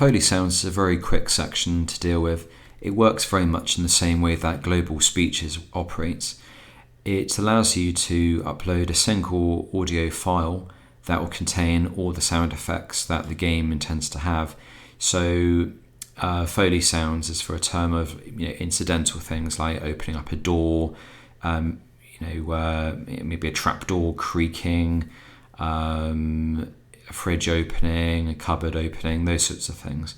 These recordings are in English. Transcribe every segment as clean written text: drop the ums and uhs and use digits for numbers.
Foley sounds is a very quick section to deal with. It works very much in the same way that Global Speeches operates. It allows you to upload a single audio file that will contain all the sound effects that the game intends to have. So Foley sounds is for a term of incidental things like opening up a door, maybe a trap door creaking, a fridge opening, a cupboard opening, those sorts of things.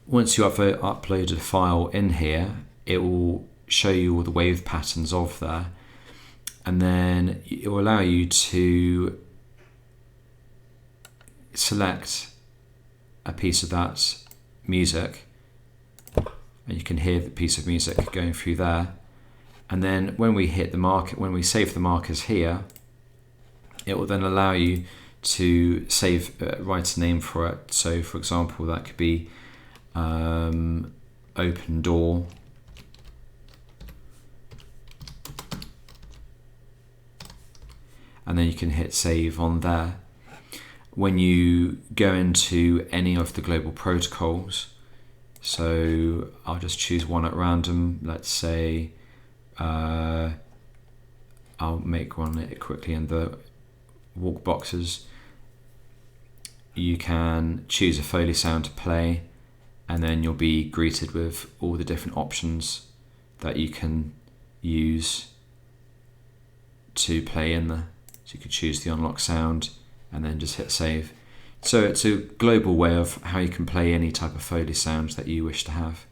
Once you have uploaded a file in here, it will show you all the wave patterns of there, and then it will allow you to select a piece of that music, and you can hear the piece of music going through there. And then when we hit the marker, when we save the markers here, it will then allow you to write a name for it. So for example, that could be open door, and then you can hit save on there. When you go into any of the global protocols, so I'll just choose one at random, let's say I'll make one quickly in the walk boxes. You can choose a Foley sound to play, and then you'll be greeted with all the different options that you can use to play in there. So you could choose the unlock sound and then just hit save. So it's a global way of how you can play any type of Foley sounds that you wish to have.